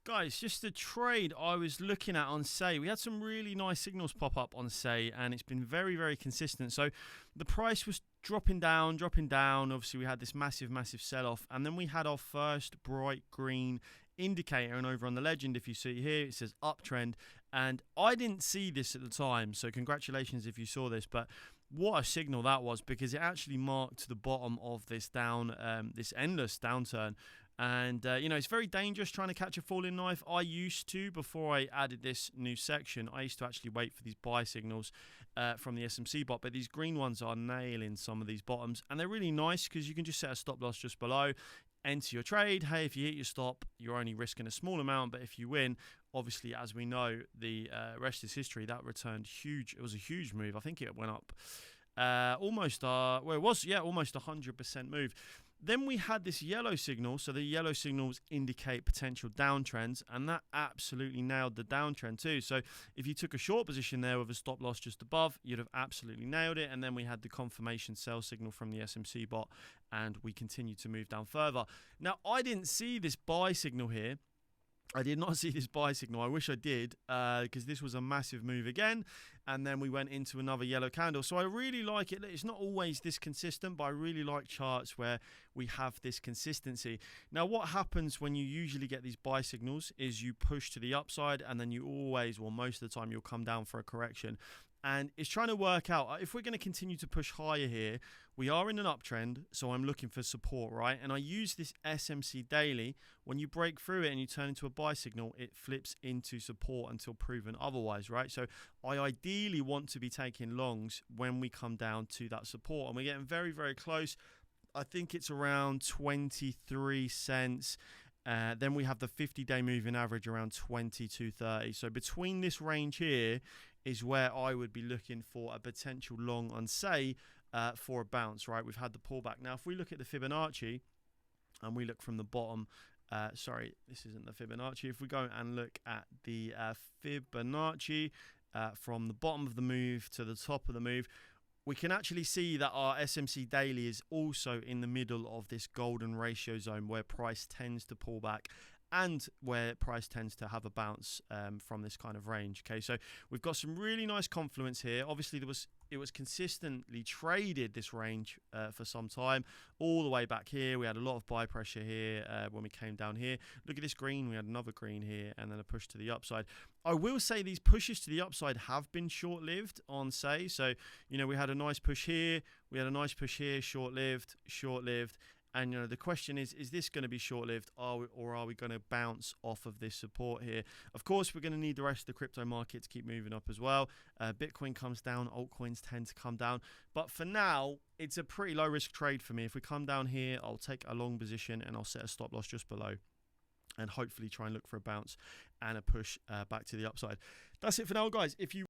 Guys, just a trade I was looking at on Say. We had some really nice signals pop up on Say, and it's been very, very consistent. So the price was dropping down. Obviously, we had this massive sell-off, and then we had our first bright green indicator. And over on the legend, if you see here, it says uptrend. And I didn't see this at the time, so congratulations if you saw this. But what a signal that was, because it actually marked the bottom of this this endless downturn. And, it's very dangerous trying to catch a falling knife. I used to, before I added this new section, I used to actually wait for these buy signals from the SMC bot. But these green ones are nailing some of these bottoms. And they're really nice because you can just set a stop loss just below, enter your trade. Hey, if you hit your stop, you're only risking a small amount. But if you win, obviously, as we know, the rest is history. That returned huge. It was a huge move. I think it went up almost 100% move. Then we had this yellow signal. So the yellow signals indicate potential downtrends, and that absolutely nailed the downtrend too. So if you took a short position there with a stop loss just above, you'd have absolutely nailed it. And then we had the confirmation sell signal from the SMC bot, and we continued to move down further. Now, I didn't see this buy signal here. I did not see this buy signal. I wish I did, because this was a massive move again. And then we went into another yellow candle. So I really like it. It's not always this consistent, but I really like charts where we have this consistency. Now, what happens when you usually get these buy signals is you push to the upside, and then you always, well, most of the time, you'll come down for a correction. And it's trying to work out, if we're going to continue to push higher here, we are in an uptrend, so I'm looking for support, right? And I use this SMC daily. When you break through it and you turn into a buy signal, it flips into support until proven otherwise, right? So I ideally want to be taking longs when we come down to that support. And we're getting very, very close. I think it's around 23 cents. Then we have the 50-day moving average around 22.30. So between this range here is where I would be looking for a potential long on Say for a bounce, right? We've had the pullback. Now, if we look at the Fibonacci and we look from the bottom, sorry, this isn't the Fibonacci. If we go and look at the Fibonacci from the bottom of the move to the top of the move, we can actually see that our SMC daily is also in the middle of this golden ratio zone where price tends to pull back and where price tends to have a bounce from this kind of range. Okay, so we've got some really nice confluence here. Obviously, it was consistently traded, this range, for some time, all the way back here. We had a lot of buy pressure here when we came down here. Look at this green. We had another green here and then a push to the upside. I will say these pushes to the upside have been short-lived on Say. So, we had a nice push here. We had a nice push here, short-lived. And, the question is this going to be short-lived or are we going to bounce off of this support here? Of course, we're going to need the rest of the crypto market to keep moving up as well. Bitcoin comes down. Altcoins tend to come down. But for now, it's a pretty low-risk trade for me. If we come down here, I'll take a long position and I'll set a stop loss just below and hopefully try and look for a bounce and a push back to the upside. That's it for now, guys. If you